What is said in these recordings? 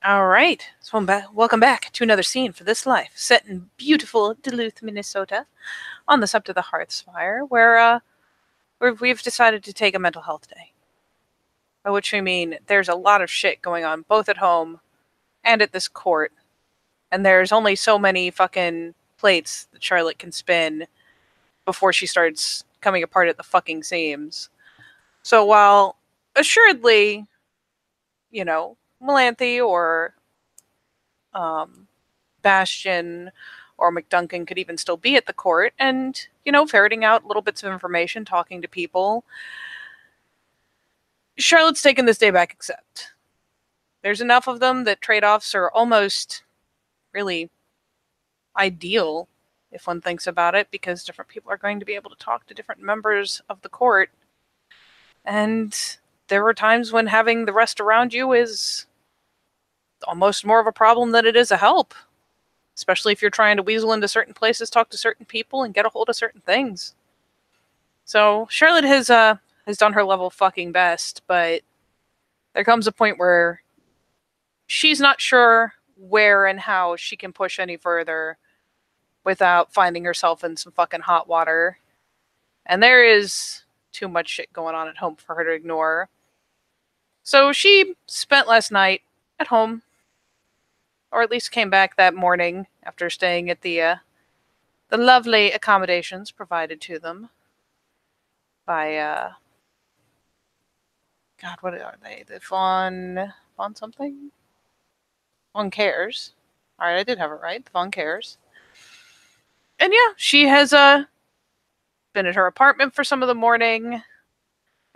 All right. So welcome back to another scene for this life, set in beautiful Duluth, Minnesota, on the Sept of the Hearthspire, where we've decided to take a mental health day. By which we mean there's a lot of shit going on, both at home and at this court, and there's only so many fucking plates that Charlotte can spin before she starts coming apart at the fucking seams. So while assuredly, Melanthe or um, Bastion or McDuncan could even still be at the court and, ferreting out little bits of information, talking to people. Charlotte's taken this day back, except there's enough of them that trade-offs are almost really ideal if one thinks about it, because different people are going to be able to talk to different members of the court. And there are times when having the rest around you is almost more of a problem than it is a help. Especially if you're trying to weasel into certain places, talk to certain people, and get a hold of certain things. So Charlotte has done her level fucking best, but there comes a point where she's not sure where and how she can push any further without finding herself in some fucking hot water. And there is too much shit going on at home for her to ignore. So she spent last night at home, or at least came back that morning after staying at the lovely accommodations provided to them by God, what are they? The Von something? Von Cares. Alright, I did have it right. The Von Cares. And yeah, she has been at her apartment for some of the morning,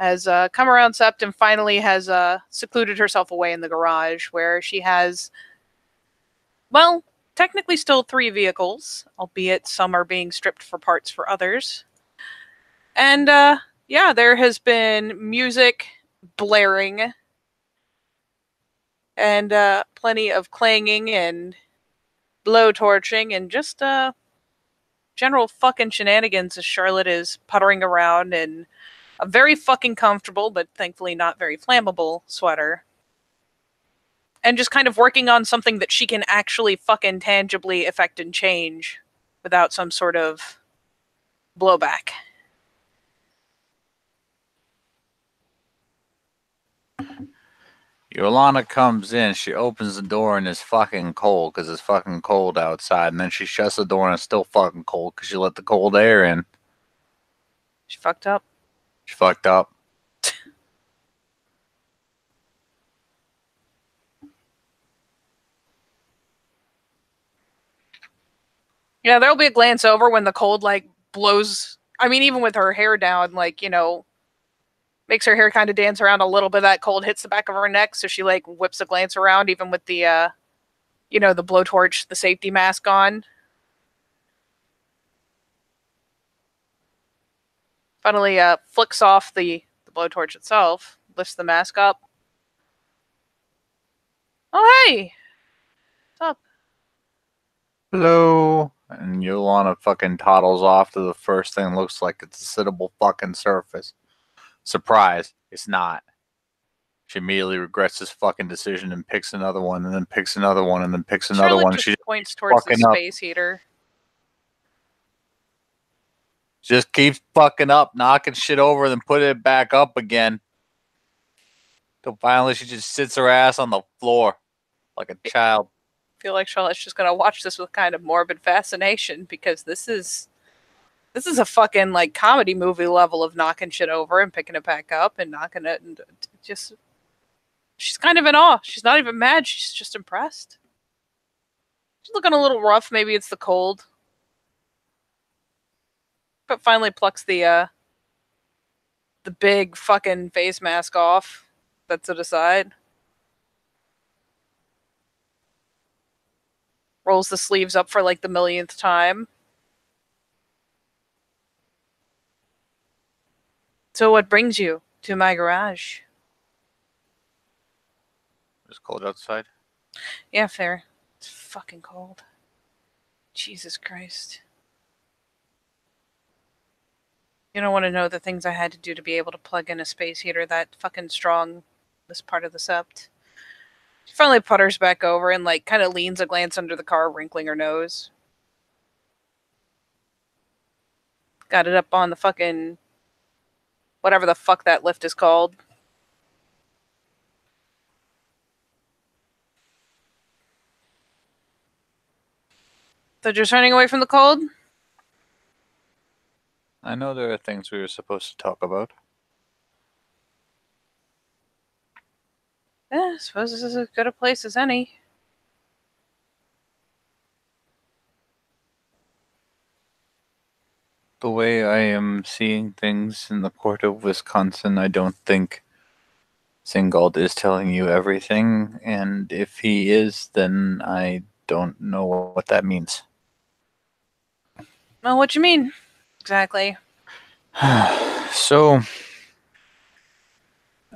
has come around Sept, and finally has secluded herself away in the garage, where she has, well, technically still 3 vehicles, albeit some are being stripped for parts for others. And yeah, there has been music blaring and plenty of clanging and blowtorching and just general fucking shenanigans as Charlotte is puttering around in a very fucking comfortable, but thankfully not very flammable sweater. And just kind of working on something that she can actually fucking tangibly affect and change without some sort of blowback. Yolanda comes in, she opens the door and it's fucking cold because it's fucking cold outside. And then she shuts the door and it's still fucking cold because she let the cold air in. She fucked up. She fucked up. Yeah, there'll be a glance over when the cold, blows. I mean, even with her hair down, makes her hair kind of dance around a little bit. That cold hits the back of her neck, so she whips a glance around, even with the the blowtorch, the safety mask on. Finally, flicks off the blowtorch itself, lifts the mask up. Oh hey, what's up? Hello. And Yolanda fucking toddles off to the first thing that looks like it's a sittable fucking surface. Surprise, it's not. She immediately regrets this fucking decision and picks another one, and then picks another one, and then picks another Charlotte one. just She points towards the space heater. Just keeps fucking up, knocking shit over, and then putting it back up again. Till finally she just sits her ass on the floor like a child. I feel like Charlotte's just gonna watch this with kind of morbid fascination, because this is a fucking comedy movie level of knocking shit over and picking it back up and knocking it, and just she's kind of in awe. She's not even mad, she's just impressed. She's looking a little rough, maybe it's the cold. But finally plucks the big fucking face mask off. Sets it aside. Rolls the sleeves up for the millionth time. So what brings you to my garage? It's cold outside. Yeah, fair. It's fucking cold. Jesus Christ. You don't want to know the things I had to do to be able to plug in a space heater that fucking strong this part of the Sept. finally putters back over and like kind of leans a glance under the car, wrinkling her nose. Got it up on the fucking whatever the fuck that lift is called. So just running away from the cold? I know there are things we were supposed to talk about. Yeah, I suppose this is as good a place as any. The way I am seeing things in the court of Wisconsin, I don't think Singald is telling you everything, and if he is, then I don't know what that means. Well, what you mean? Exactly. So,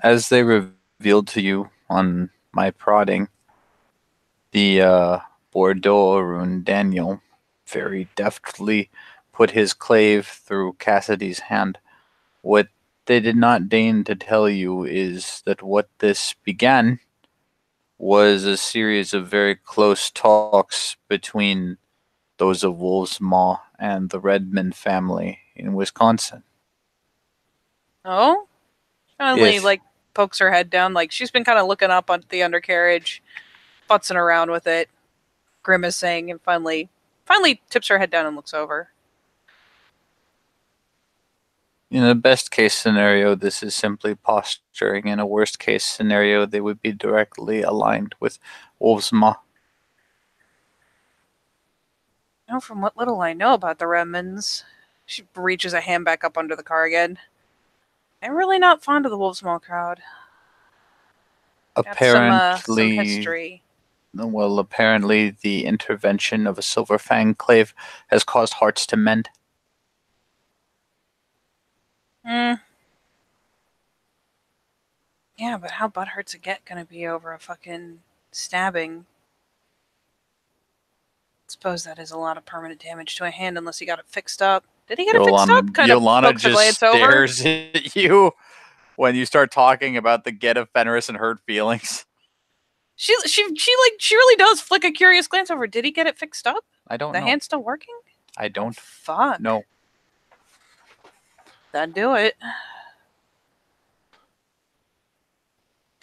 as they revealed to you on my prodding, the Bordeaux Arun Daniel very deftly put his clave through Cassidy's hand. What they did not deign to tell you is that what this began was a series of very close talks between those of Wolf's Maw and the Redmond family in Wisconsin. Oh? Finally, Yes. like, pokes her head down. Like, she's been kind of looking up on the undercarriage, futzing around with it, grimacing, and finally tips her head down and looks over. In a best case scenario, this is simply posturing. In a worst case scenario, they would be directly aligned with Wolf's Maw. You know, from what little I know about the Redmonds, she reaches a hand back up under the car again. They're really not fond of the Wolf Small crowd. Got some Apparently, history. well, apparently the intervention of a Silver Fang clave has caused hearts to mend. Yeah, but how butthurt's it gonna be over a fucking stabbing? Suppose that is a lot of permanent damage to a hand unless he got it fixed up. Did he get it fixed up? Kind of Yolanda pokes a just glance over. stares at you when you start talking about the get of Fenris and hurt feelings. She really does flick a curious glance over. Did he get it fixed up? I don't The know. hand's still working? I don't Fuck. know. That'd do it.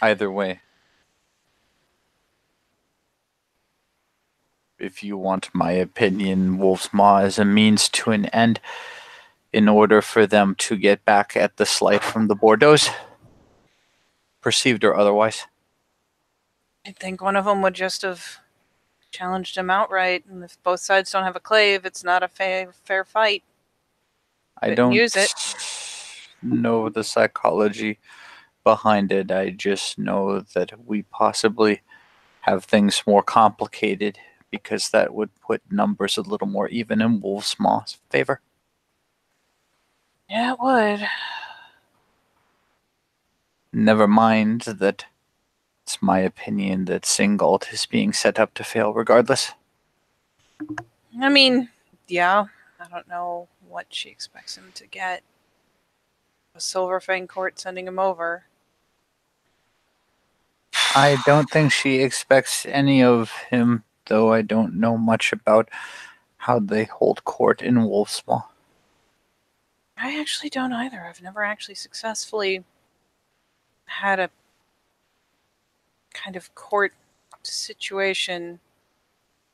Either way. If you want my opinion, Wolf's Maw is a means to an end in order for them to get back at the slight from the Bordeaux, perceived or otherwise. I think one of them would just have challenged him outright, and if both sides don't have a clave, it's not a fair fight. I Couldn't don't use it. know the psychology behind it. I just know that we possibly have things more complicated because that would put numbers a little more even in Wolf's Maw's favor. Yeah, it would. Never mind that it's my opinion that Singald is being set up to fail regardless. I mean, yeah, I don't know what she expects him to get. A Silver Fang court sending him over. I don't think she expects any of him, though I don't know much about how they hold court in Wolf's Maw. I actually don't either. I've never actually successfully had a kind of court situation.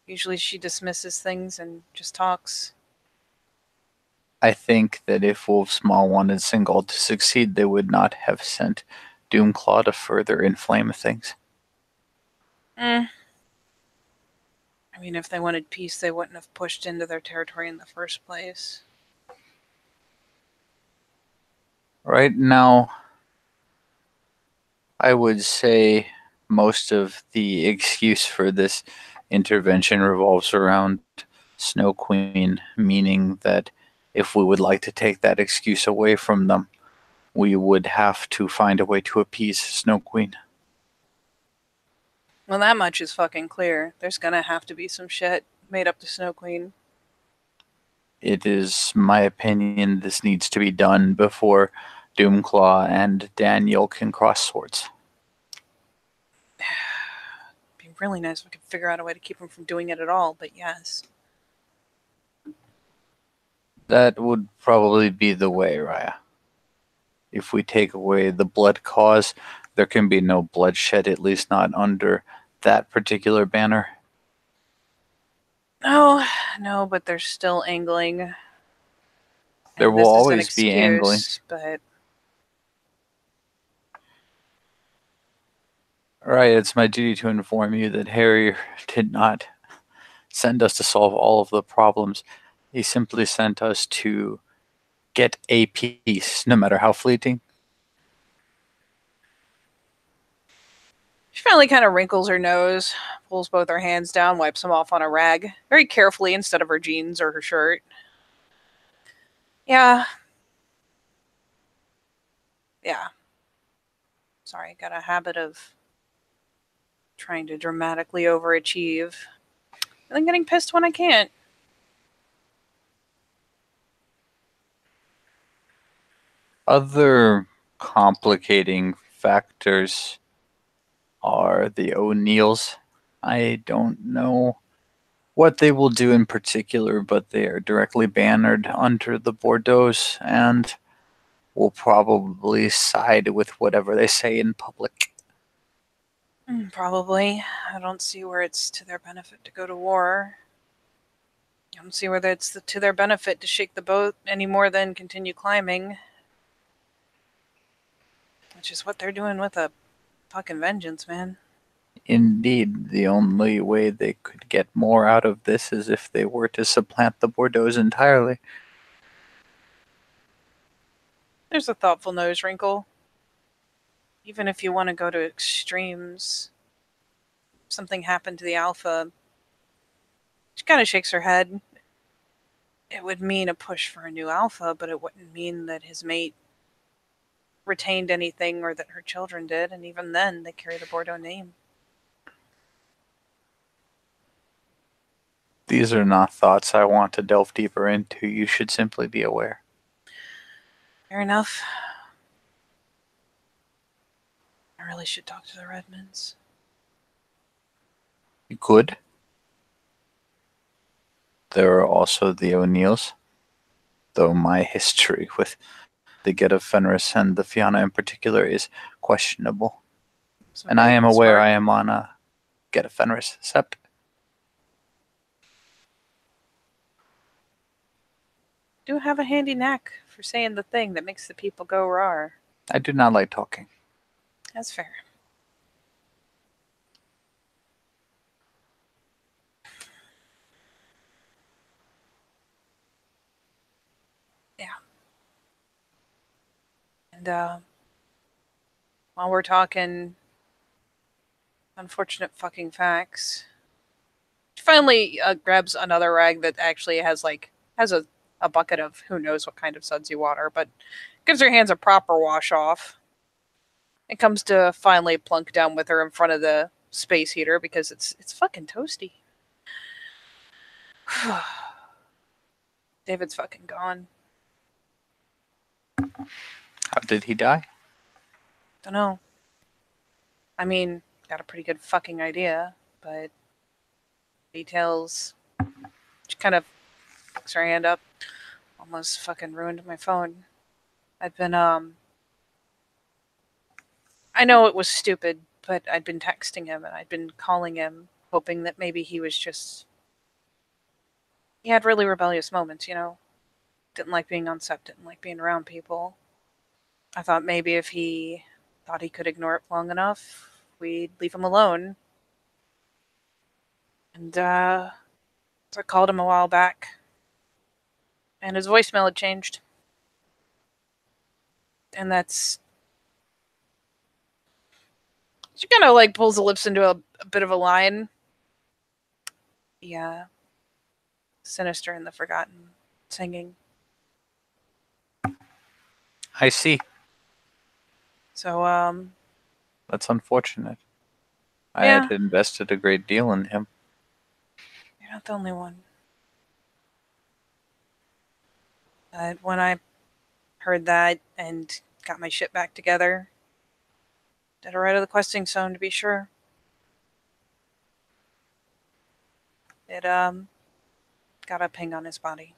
Usually she dismisses things and just talks. I think that if Wolf's Maw wanted Singald to succeed, they would not have sent Doomclaw to further inflame things. I mean, if they wanted peace, they wouldn't have pushed into their territory in the first place. Right now, I would say most of the excuse for this intervention revolves around Snow Queen, meaning that if we would like to take that excuse away from them, we would have to find a way to appease Snow Queen. Well, that much is fucking clear. There's gonna have to be some shit made up to Snow Queen. It is my opinion this needs to be done before Doomclaw and Daniel can cross swords. really nice if I could figure out a way to keep him from doing it at all, but yes. That would probably be the way, Raya. If we take away the blood cause, there can be no bloodshed, at least not under that particular banner. No, but they're still angling. There And will this is an always be angling. excuse, but Right, it's my duty to inform you that Harry did not send us to solve all of the problems. He simply sent us to get a peace, no matter how fleeting. she finally kind of wrinkles her nose, pulls both her hands down, wipes them off on a rag, very carefully instead of her jeans or her shirt. Yeah. Yeah. Sorry, got a habit of trying to dramatically overachieve and then getting pissed when I can't. Other complicating factors are the O'Neills. I don't know what they will do in particular, but they are directly bannered under the Bordeaux and will probably side with whatever they say in public. Probably. I don't see where it's to their benefit to go to war. I don't see whether it's to their benefit to shake the boat any more than continue climbing. Which is what they're doing with a fucking vengeance, man. Indeed, the only way they could get more out of this is if they were to supplant the Bordeaux entirely. There's a thoughtful nose wrinkle. Even if you want to go to extremes, something happened to the Alpha. She kind of shakes her head. It would mean a push for a new Alpha, but it wouldn't mean that his mate retained anything or that her children did, and even then, they carry the Bordeaux name. These are not thoughts I want to delve deeper into. You should simply be aware. Fair enough. I really should talk to the Redmonds. You could. There are also the O'Neills, though my history with the Get of Fenris and the Fianna in particular is questionable. So And I maybe am it's aware hard. I am on a Get of Fenris sept. Do have a handy knack for saying the thing that makes the people go rawr. I do not like talking. That's fair. Yeah. And while we're talking unfortunate fucking facts, she finally grabs another rag that actually has a bucket of who knows what kind of sudsy water, but gives her hands a proper wash off. It comes to finally plunk down with her in front of the space heater because it's fucking toasty. David's fucking gone. How did he die? Don't know. I mean, got a pretty good fucking idea, but details. She kind of picks her hand up. Almost fucking ruined my phone. I'd been I know it was stupid, but I'd been texting him and I'd been calling him, hoping that maybe he was just. He had really rebellious moments, you know? Didn't like being on set, didn't like being around people. I thought maybe if he thought he could ignore it long enough, we'd leave him alone. And, so I called him a while back. And his voicemail had changed. And that's. She kind of pulls the lips into a bit of a line. Yeah. Sinister and the Forgotten singing. I see. So, That's unfortunate. I yeah. had invested a great deal in him. You're not the only one. When I heard that and got my shit back together, did it right out of the questing zone to be sure. It got a ping on his body.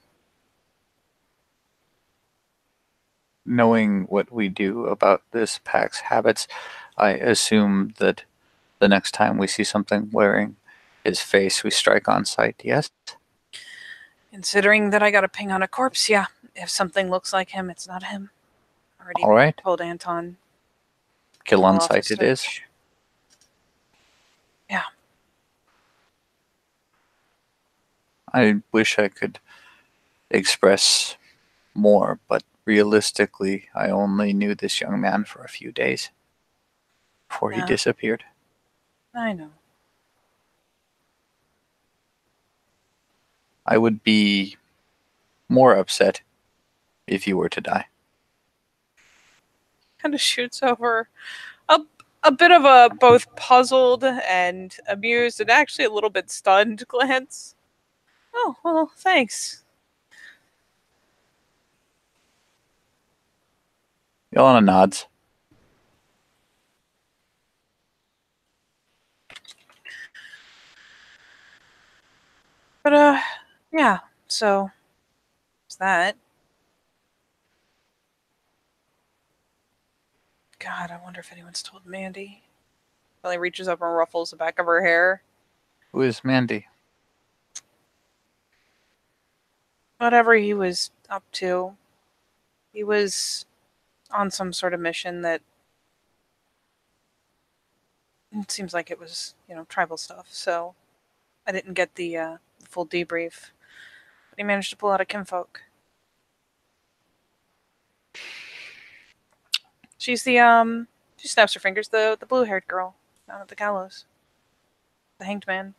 Knowing what we do about this pack's habits, I assume that the next time we see something wearing his face, we strike on sight, yes? Considering that I got a ping on a corpse, yeah. If something looks like him, it's not him. Already All right. told Anton. Kill call on off his sight it is. search. Yeah. I wish I could express more, but realistically, I only knew this young man for a few days before he Yeah. disappeared. I know. I would be more upset if you were to die. Kind of shoots over a bit of a both puzzled and amused and actually a little bit stunned glance. Oh, well, thanks. Yelena nods. But, yeah, so, it's that. God, I wonder if anyone's told Mandy. Billy reaches up and ruffles the back of her hair. Who is Mandy? Whatever he was up to, he was on some sort of mission that it seems like it was, tribal stuff, so I didn't get the full debrief. But he managed to pull out a kinfolk. She's she snaps her fingers, the blue-haired girl down at the gallows. The hanged man.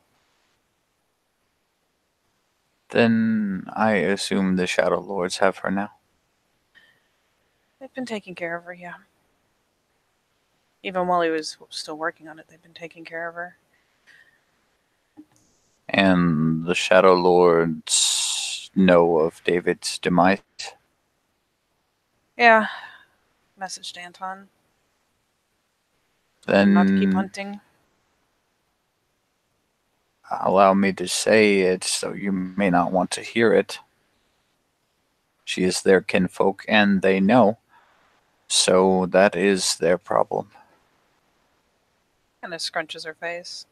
Then I assume the Shadow Lords have her now. They've been taking care of her, yeah. Even while he was still working on it, they've been taking care of her. And the Shadow Lords know of David's demise? Yeah. Messaged Anton. Then Not to keep hunting. allow me to say it, so you may not want to hear it. She is their kinfolk, and they know. So that is their problem. Kind of scrunches her face.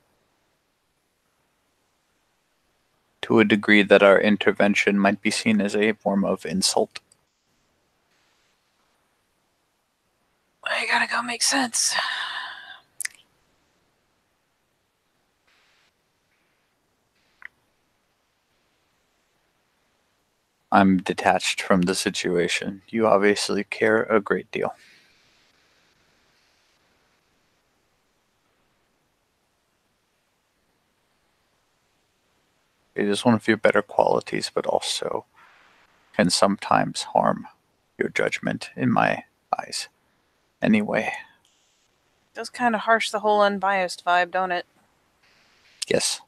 To a degree that our intervention might be seen as a form of insult. I gotta go make sense. I'm detached from the situation. You obviously care a great deal. It is one of your better qualities, but also can sometimes harm your judgment in my eyes. Anyway. Does kind of harsh the whole unbiased vibe, don't it? Yes.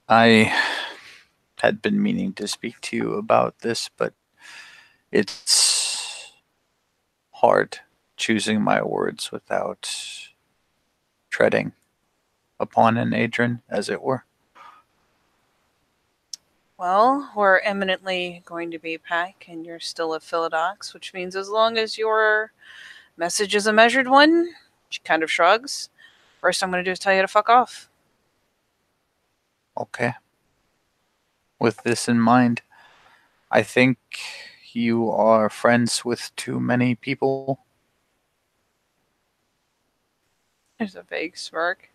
I had been meaning to speak to you about this, but it's hard choosing my words without treading upon an Adrian, as it were. Well, we're eminently going to be Pack, and you're still a Philodox, which means as long as your message is a measured one, she kind of shrugs. First I'm going to do is tell you to fuck off. Okay. With this in mind, I think you are friends with too many people. There's a vague smirk.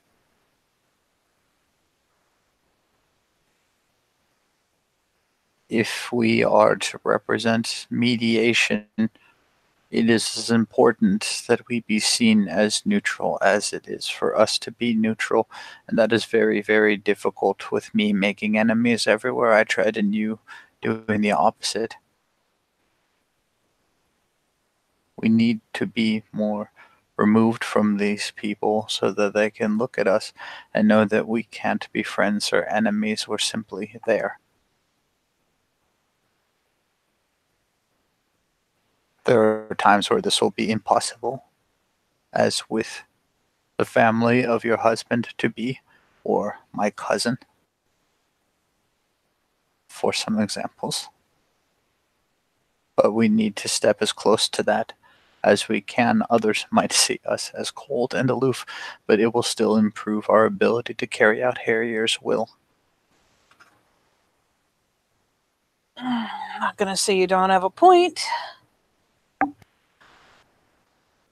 If we are to represent mediation, it is as important that we be seen as neutral as it is for us to be neutral, and that is very, very difficult with me making enemies everywhere I tread and you doing the opposite. We need to be more removed from these people so that they can look at us and know that we can't be friends or enemies, we're simply there. There are times where this will be impossible, as with the family of your husband to be, or my cousin, for some examples. But we need to step as close to that as we can. Others might see us as cold and aloof, but it will still improve our ability to carry out Harrier's will. I'm not gonna say you don't have a point.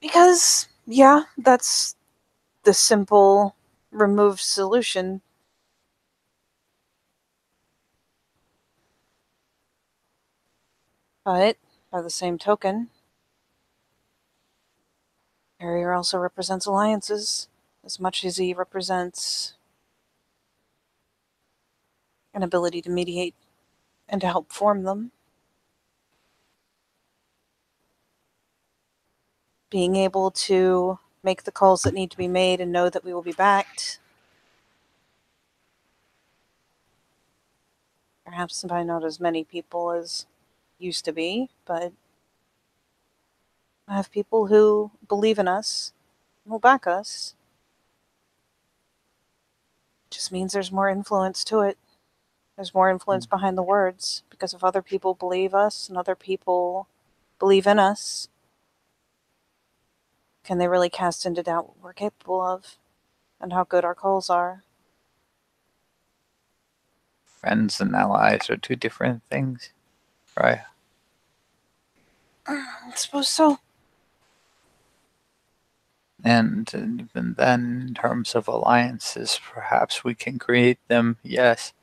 Because, yeah, that's the simple removed solution. But, by the same token, Harrier also represents alliances as much as he represents an ability to mediate and to help form them. Being able to make the calls that need to be made and know that we will be backed. Perhaps by not as many people as used to be, but I have people who believe in us and will back us. Just means there's more influence to it. There's more influence behind the words, because if other people believe us and other people believe in us, can they really cast into doubt what we're capable of and how good our calls are? Friends and allies are two different things, right? I suppose so. And even then, in terms of alliances, perhaps we can create them, yes.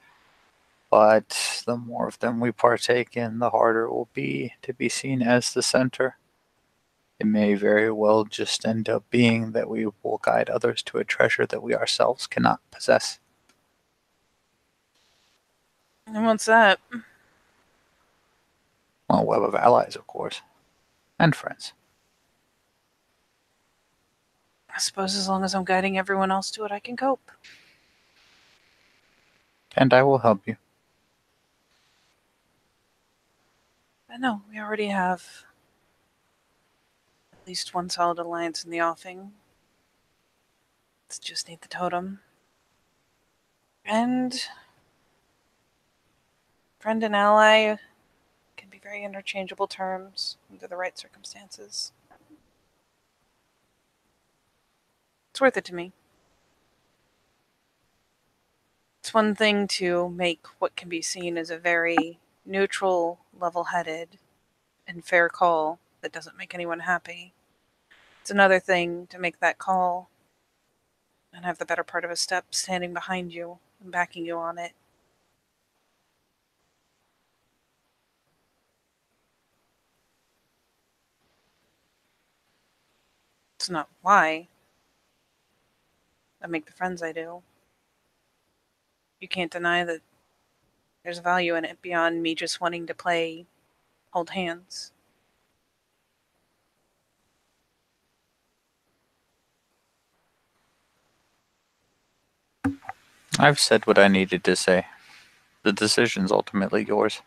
But the more of them we partake in, the harder it will be to be seen as the center. It may very well just end up being that we will guide others to a treasure that we ourselves cannot possess. And what's that? Well, a web of allies, of course, and friends. I suppose as long as I'm guiding everyone else to it, I can cope. And I will help you. But no, we already have at least one solid alliance in the offing. Let's just need the totem. And friend and ally can be very interchangeable terms under the right circumstances. It's worth it to me. It's one thing to make what can be seen as a very neutral, level-headed, and fair call that doesn't make anyone happy. It's another thing to make that call and have the better part of a step standing behind you and backing you on it. It's not why I make the friends I do. You can't deny that there's value in it beyond me just wanting to hold hands. I've said what I needed to say. The decision's ultimately yours.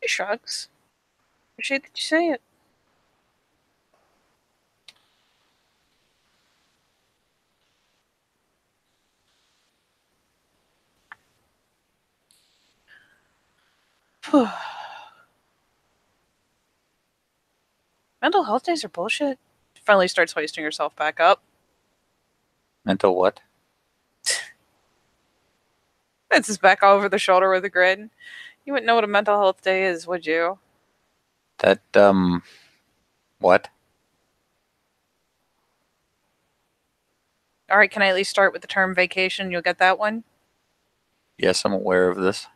He shrugs. Appreciate that you say it. Mental health days are bullshit. Finally starts hoisting herself back up. Mental what? It's his back all over the shoulder with a grin. You wouldn't know what a mental health day is, would you? That, what? Alright, can I at least start with the term vacation? You'll get that one? Yes, I'm aware of this.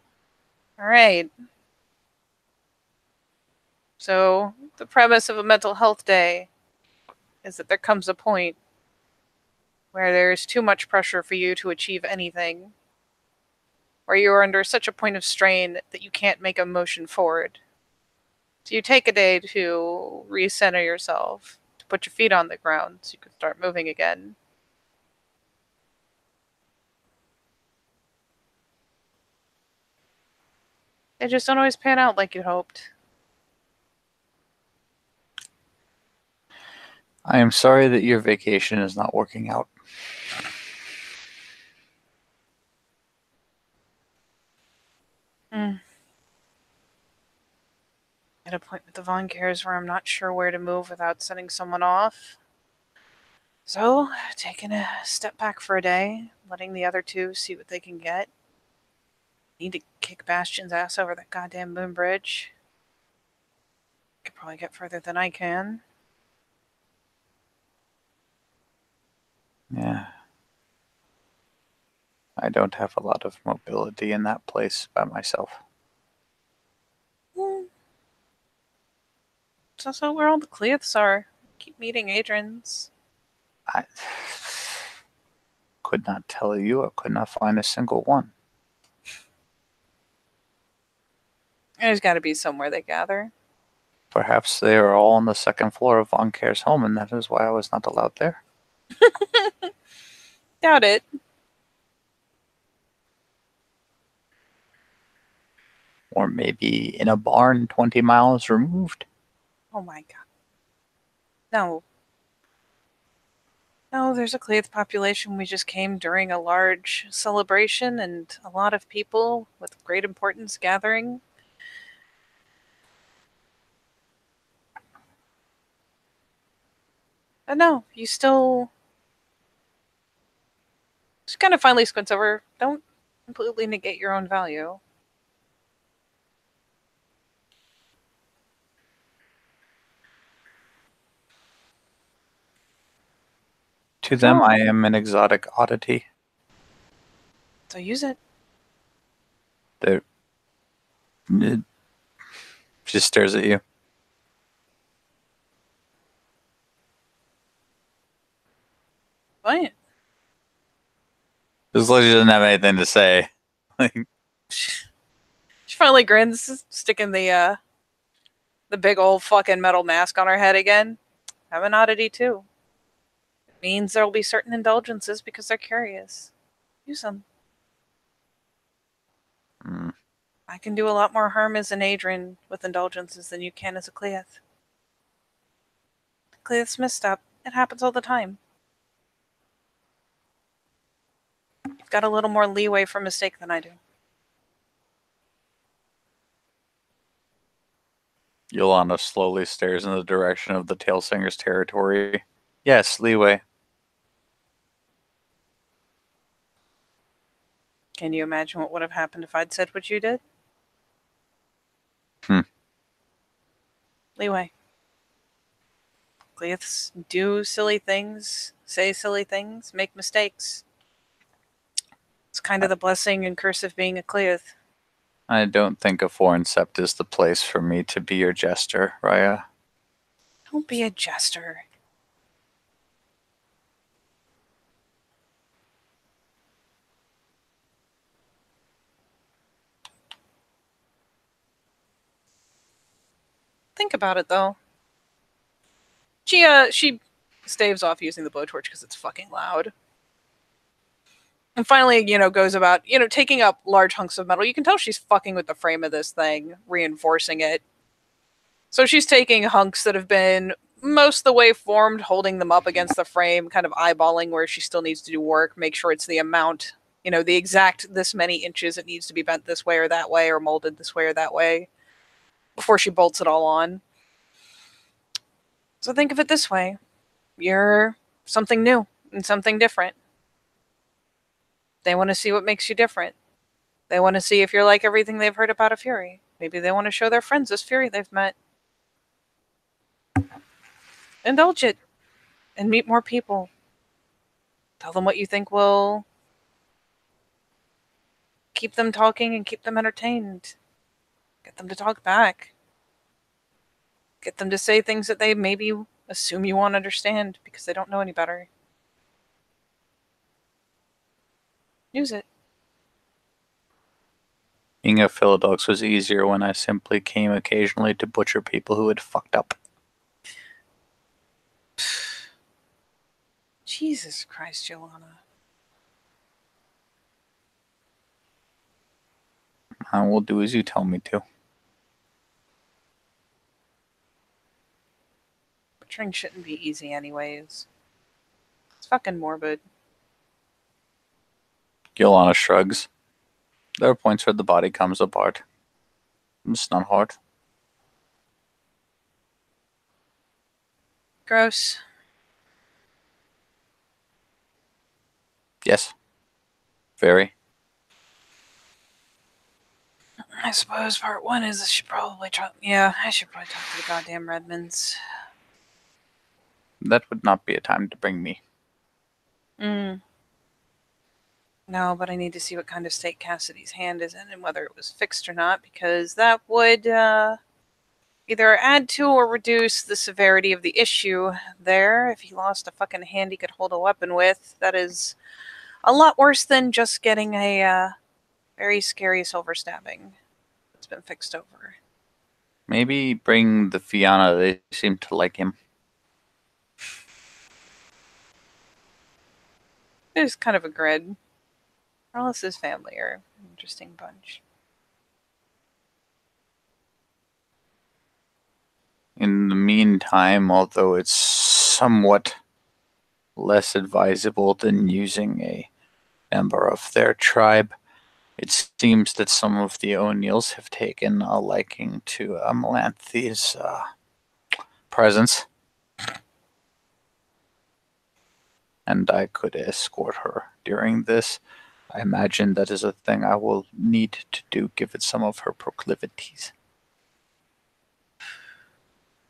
Alright. So, the premise of a mental health day is that there comes a point where there's too much pressure for you to achieve anything, where you are under such a point of strain that you can't make a motion forward. So you take a day to recenter yourself, to put your feet on the ground so you can start moving again. They just don't always pan out like you hoped. I am sorry that your vacation is not working out. At a point with the Von Cares where I'm not sure where to move without setting someone off. So, taking a step back for a day, letting the other two see what they can get. Need to kick Bastion's ass over that goddamn moon bridge. Could probably get further than I can. Yeah. I don't have a lot of mobility in that place by myself. It's also where all the Cleoths are. Keep meeting Adrians. I could not tell you. I could not find a single one. There's got to be somewhere they gather. Perhaps they are all on the second floor of Von Care's home, and that is why I was not allowed there. Doubt it. Or maybe in a barn 20 miles removed. Oh my god. No. No, there's a Cleoth population. We just came during a large celebration and a lot of people with great importance gathering. But no, you still just kind of finally squints over. Don't completely negate your own value. To them, Oh. I am an exotic oddity. So use it. It just stares at you. What? Just like she doesn't have anything to say. She finally grins, sticking the big old fucking metal mask on her head again. I'm an oddity too. It means there'll be certain indulgences because they're curious. Use them. Mm. I can do a lot more harm as an Adrian with indulgences than you can as a Cleoth. Cleoth's misstep. It happens all the time. You've got a little more leeway for mistake than I do. Yolanda slowly stares in the direction of the Tailsinger's territory. Yes, leeway. Can you imagine what would have happened if I'd said what you did? Leeway. Cleoths do silly things, say silly things, make mistakes. It's kind of the blessing and curse of being a Cleoth. I don't think a foreign sept is the place for me to be your jester, Raya. Don't be a jester. Think about it, though. She staves off using the blowtorch because it's fucking loud. And finally, goes about, taking up large hunks of metal. You can tell she's fucking with the frame of this thing, reinforcing it. So she's taking hunks that have been most of the way formed, holding them up against the frame, kind of eyeballing where she still needs to do work, make sure it's the amount, the exact this many inches it needs to be bent this way or molded this way or that way before she bolts it all on. So think of it this way. You're something new and something different. They want to see what makes you different. They want to see if you're like everything they've heard about a Fury. Maybe they want to show their friends this Fury they've met. Indulge it and meet more people. Tell them what you think will keep them talking and keep them entertained. Get them to talk back. Get them to say things that they maybe assume you won't understand because they don't know any better. Use it. Being a Philodox was easier when I simply came occasionally to butcher people who had fucked up. Jesus Christ, Joanna. I will do as you tell me to. Butchering shouldn't be easy anyways. It's fucking morbid. Yolanda shrugs. There are points where the body comes apart. It's not hard. Gross. Yes. Very. I suppose part one is I should probably try. Yeah, I should probably talk to the goddamn Redmonds. That would not be a time to bring me. No, but I need to see what kind of state Cassidy's hand is in and whether it was fixed or not, because that would either add to or reduce the severity of the issue there. If he lost a fucking hand he could hold a weapon with, that is a lot worse than just getting a very scary silver stabbing that's been fixed over. Maybe bring the Fianna. They seem to like him. There's kind of a grid. Carlos's family are an interesting bunch. In the meantime, although it's somewhat less advisable than using a member of their tribe, it seems that some of the O'Neills have taken a liking to Melanthe's presence. And I could escort her during this. I imagine that is a thing I will need to do, given some of her proclivities.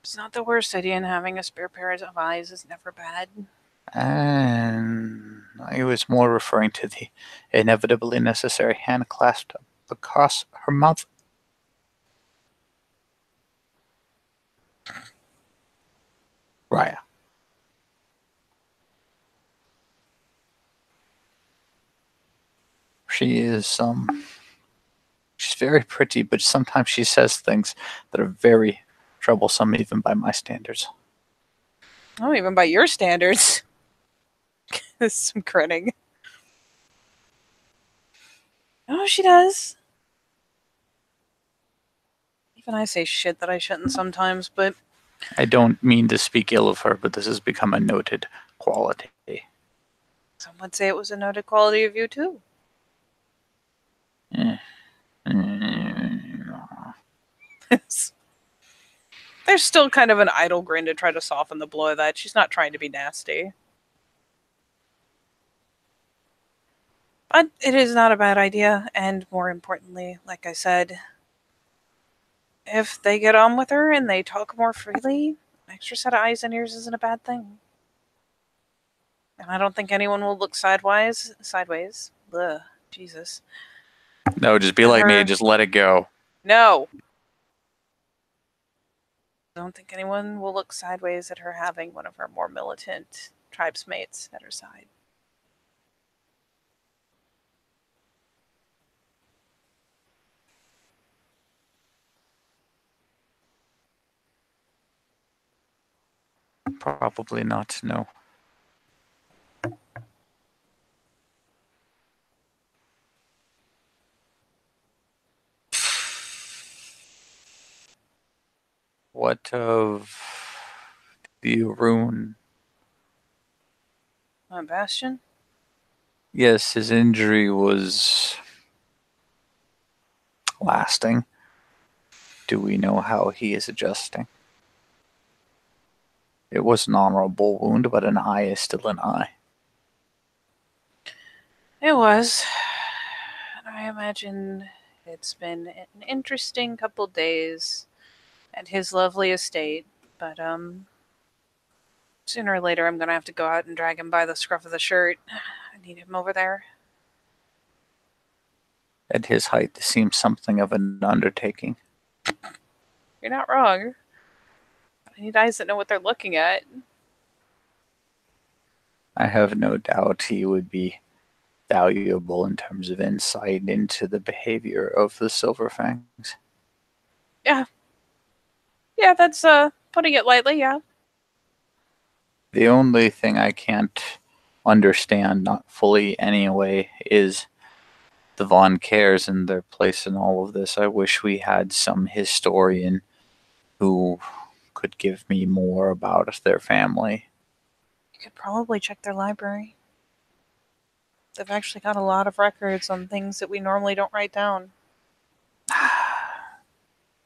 It's not the worst idea, and having a spare pair of eyes is never bad. And I was more referring to the inevitably necessary hand clasp across her mouth. Raya. She is, she's very pretty, but sometimes she says things that are very troublesome, even by my standards. Oh, even by your standards. This is some critting. Oh, she does. Even I say shit that I shouldn't sometimes, but I don't mean to speak ill of her, but this has become a noted quality. some would say it was a noted quality of you, too. There's still kind of an idle grin to try to soften the blow of that. She's not trying to be nasty. But it is not a bad idea, and more importantly, like I said, if they get on with her and they talk more freely, an extra set of eyes and ears isn't a bad thing. And I don't think anyone will look sideways. Ugh, Jesus. No, just be like me. Just let it go. No. I don't think anyone will look sideways at her having one of her more militant tribesmates at her side. Probably not, no. What of the rune? Bastion? Yes, his injury was lasting. Do we know how he is adjusting? It was an honorable wound, but an eye is still an eye. It was. And I imagine it's been an interesting couple days at his lovely estate, but sooner or later I'm gonna have to go out and drag him by the scruff of the shirt. I need him over there. At his height, this seems something of an undertaking. You're not wrong. I need eyes that know what they're looking at. I have no doubt he would be valuable in terms of insight into the behavior of the Silverfangs. Yeah. Yeah, that's putting it lightly, yeah. The only thing I can't understand, not fully anyway, is the Von Cares and their place in all of this. I wish we had some historian who could give me more about their family. You could probably check their library. They've actually got a lot of records on things that we normally don't write down.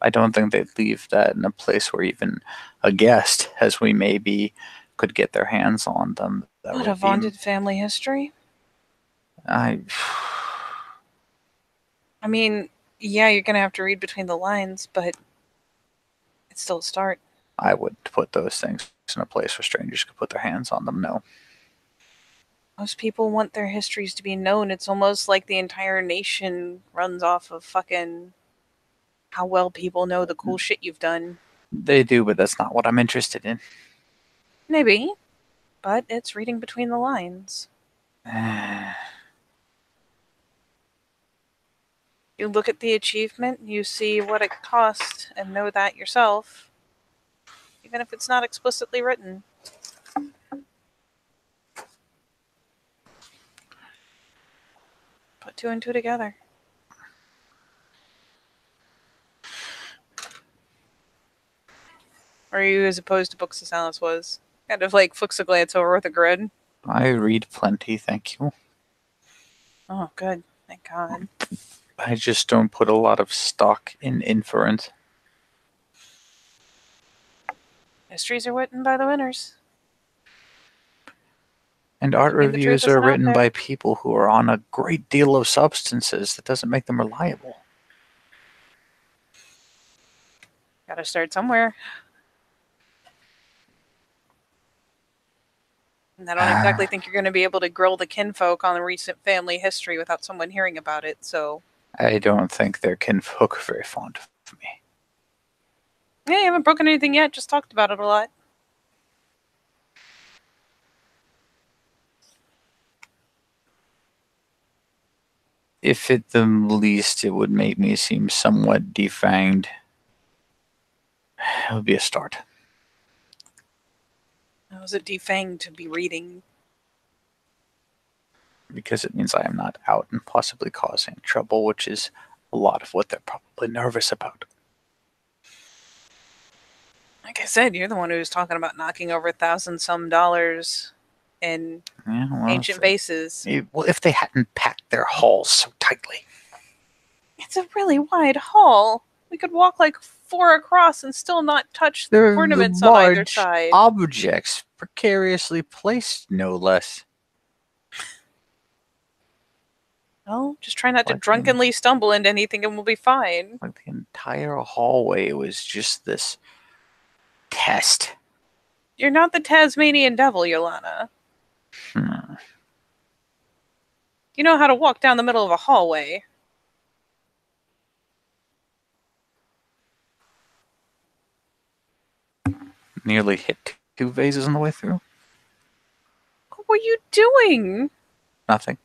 I don't think they'd leave that in a place where even a guest, as we may be, could get their hands on them. That What would a be. vaunted family history. I I mean, yeah, you're gonna have to read between the lines, but it's still a start. I would put those things in a place where strangers could put their hands on them. No. Most people want their histories to be known. It's almost like the entire nation runs off of fucking how well people know the cool shit you've done. They do, but that's not what I'm interested in. Maybe, but it's reading between the lines. You look at the achievement, you see what it cost, and know that yourself, even if it's not explicitly written. Put two and two together. Or you as opposed to Books of Silence was? Kind of like flicks a glance over with a grin. I read plenty, thank you. Oh, good. Thank God. I just don't put a lot of stock in inference. Histories are written by the winners. And art Doesn't mean the reviews truth are isn't out written there. by people who are on a great deal of substances. That doesn't make them reliable. Gotta start somewhere. And I don't exactly think you're going to be able to grill the kinfolk on the recent family history without someone hearing about it, so... I don't think their kinfolk are very fond of me. Yeah, you haven't broken anything yet, just talked about it a lot. If at the least it would make me seem somewhat defanged, it would be a start. How is it defanged to be reading? Because it means I am not out and possibly causing trouble, which is a lot of what they're probably nervous about. Like I said, you're the one who was talking about knocking over $1,000-some in ancient vases. Well, if they hadn't packed their halls so tightly. It's a really wide hall. We could walk like 4 across and still not touch the They're ornaments on either large side. objects, precariously placed, no less. No, just try not to Like drunkenly stumble into anything and we'll be fine. Like the entire hallway was just this test. You're not the Tasmanian devil, Yolana. You know how to walk down the middle of a hallway. Nearly hit 2 vases on the way through. What were you doing? Nothing.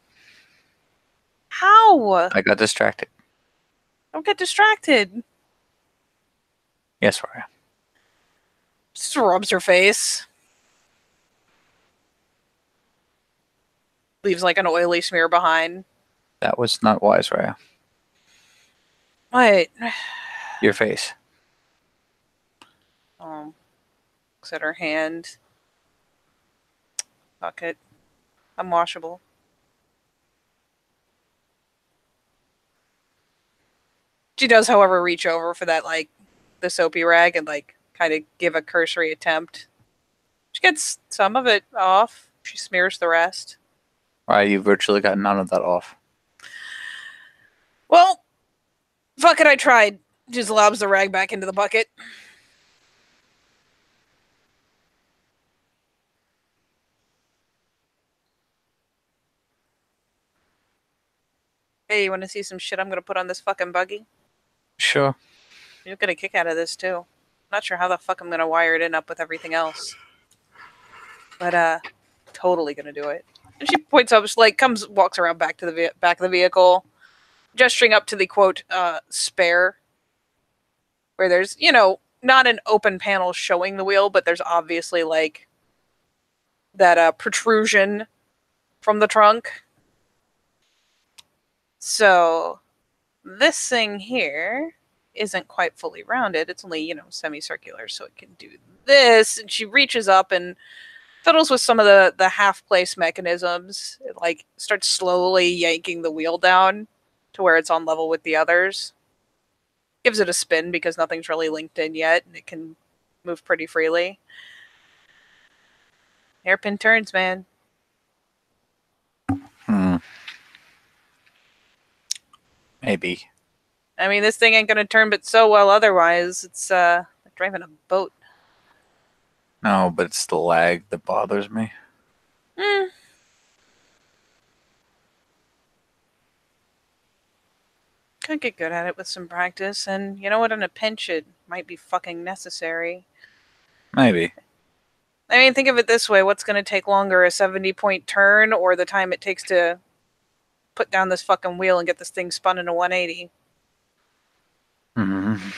How? I got distracted. Don't get distracted. Yes, Raya. Just rubs her face. Leaves like an oily smear behind. That was not wise, Raya. What? Your face. Looks at her hand. Bucket. Unwashable. She does, however, reach over for that, like, the soapy rag and, like, kind of give a cursory attempt. She gets some of it off. She smears the rest. Raya, you virtually got none of that off. Well, fuck it, I tried. Just lobs the rag back into the bucket. Hey, you want to see some shit I'm going to put on this fucking buggy? Sure. You'll get a kick out of this, too. Not sure how the fuck I'm going to wire it in up with everything else. But, totally going to do it. And she points up, she, like, walks around back to the back of the vehicle, gesturing up to the, quote, spare, where there's, you know, not an open panel showing the wheel, but there's obviously, like, that, protrusion from the trunk. So, this thing here isn't quite fully rounded. It's only, you know, semicircular, so it can do this. And she reaches up and fiddles with some of the half-place mechanisms. It, like, starts slowly yanking the wheel down to where it's on level with the others. Gives it a spin because nothing's really linked in yet, and it can move pretty freely. Hairpin turns, man. Maybe. I mean, this thing ain't gonna turn but so well otherwise. It's like driving a boat. No, but it's the lag that bothers me. Could get good at it with some practice, and you know what? In a pinch, it might be fucking necessary. Maybe. I mean, think of it this way: what's going to take longer, a 70-point turn, or the time it takes to put down this fucking wheel and get this thing spun in a 180? Mm-hmm.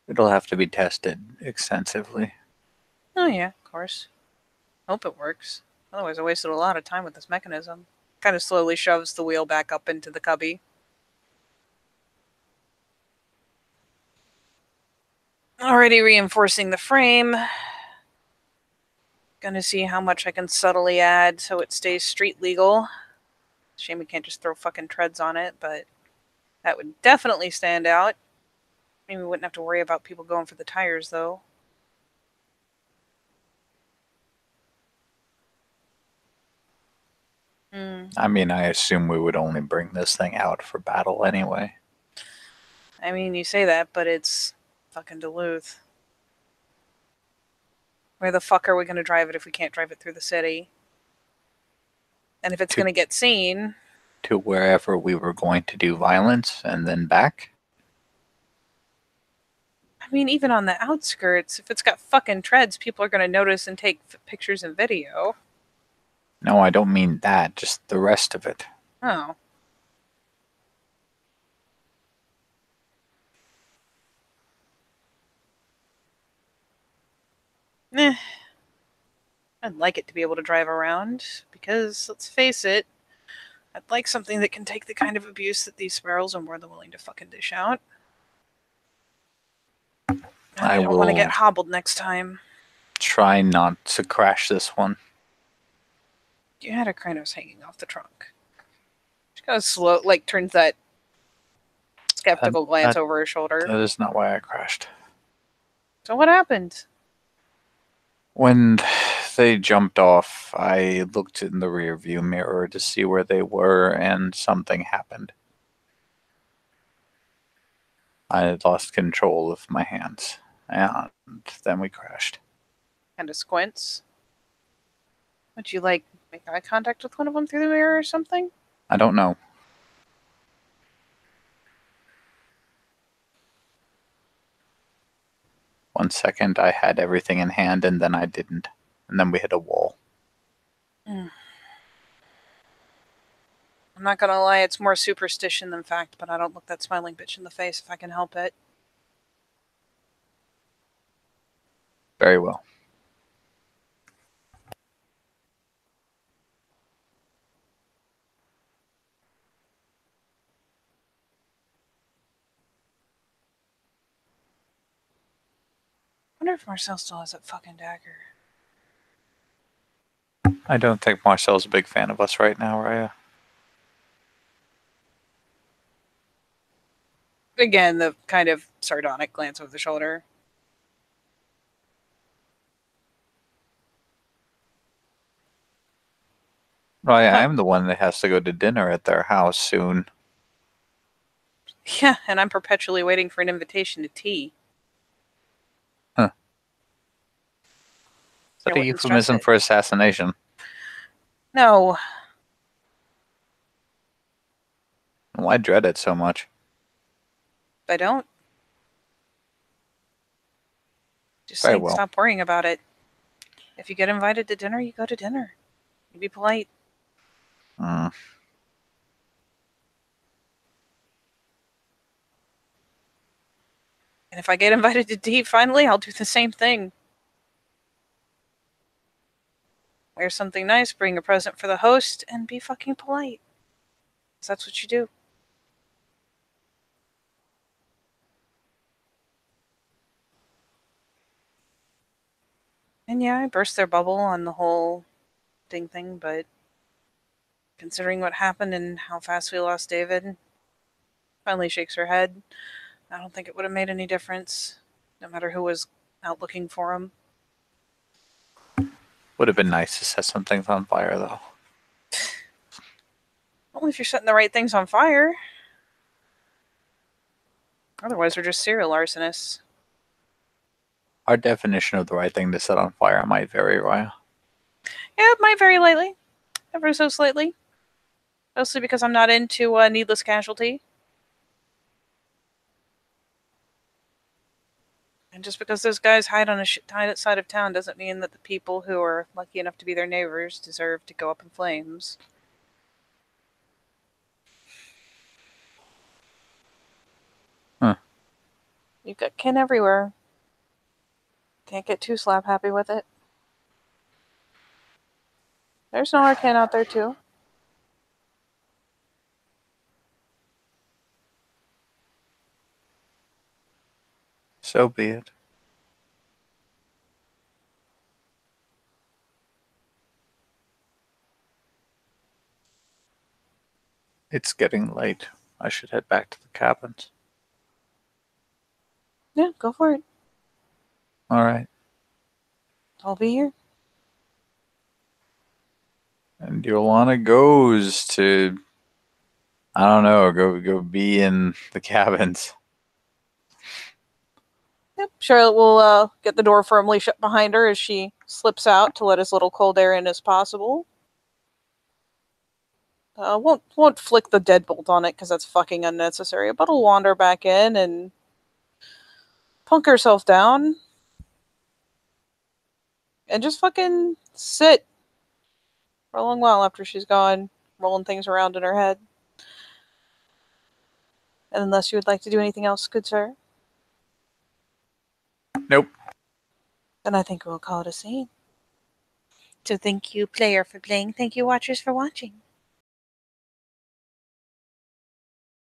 It'll have to be tested extensively. Oh yeah, of course. Hope it works. Otherwise, I wasted a lot of time with this mechanism. Kind of slowly shoves the wheel back up into the cubby. Already reinforcing the frame. Gonna see how much I can subtly add so it stays street legal. Shame we can't just throw fucking treads on it, but that would definitely stand out. Maybe we wouldn't have to worry about people going for the tires, though. I mean, I assume we would only bring this thing out for battle anyway. I mean, you say that, but it's fucking Duluth. Where the fuck are we going to drive it if we can't drive it through the city? And if it's going to get seen... To wherever we were going to do violence and then back? I mean, even on the outskirts, if it's got fucking treads, people are going to notice and take pictures and video. No, I don't mean that. Just the rest of it. Oh. Eh. I'd like it to be able to drive around, because, let's face it, I'd like something that can take the kind of abuse that these sparrows are more than willing to fucking dish out. I don't want to get hobbled next time. Try not to crash this one. You had a Krynos hanging off the trunk. She kind of slow, like, turns that skeptical glance over her shoulder. That is not why I crashed. So what happened? When they jumped off, I looked in the rear view mirror to see where they were, and something happened. I had lost control of my hands, and then we crashed. Kind of squints. Would you, like, make eye contact with one of them through the mirror or something? I don't know. One second I had everything in hand, and then I didn't. And then we hit a wall. I'm not gonna lie, it's more superstition than fact, but I don't look that smiling bitch in the face if I can help it. Very well. I wonder if Marcel still has that fucking dagger. I don't think Marcel's a big fan of us right now, Raya. Again, the kind of sardonic glance over the shoulder. Raya, I'm the one that has to go to dinner at their house soon. Yeah, and I'm perpetually waiting for an invitation to tea. Huh. Is that a euphemism for assassination? No. Why dread it so much? I don't. Just Very saying, well. Stop worrying about it. If you get invited to dinner, you go to dinner. You be polite. And if I get invited to tea, finally, I'll do the same thing. Wear something nice, bring a present for the host, and be fucking polite. 'Cause that's what you do. And yeah, I burst their bubble on the whole ding thing, but considering what happened and how fast we lost David, finally shakes her head. I don't think it would have made any difference, no matter who was out looking for him. Would have been nice to set some things on fire, though. Only if you're setting the right things on fire. Otherwise, they're just serial arsonists. Our definition of the right thing to set on fire might vary, right? Yeah, it might vary lightly. Ever so slightly. Mostly because I'm not into needless casualty. And just because those guys hide on a side of town doesn't mean that the people who are lucky enough to be their neighbors deserve to go up in flames. Huh. You've got kin everywhere. Can't get too slap happy with it. There's no Arcan out there too. So be it. It's getting late. I should head back to the cabins. Yeah, go for it. All right. I'll be here. And Yolanda goes to, I don't know, go be in the cabins. Yep, Charlotte will get the door firmly shut behind her as she slips out to let as little cold air in as possible. Won't flick the deadbolt on it because that's fucking unnecessary, but will wander back in and punk herself down and just fucking sit for a long while after she's gone, rolling things around in her head. And unless you would like to do anything else, good sir? Nope. Then I think we'll call it a scene. So thank you, player, for playing. Thank you, watchers, for watching.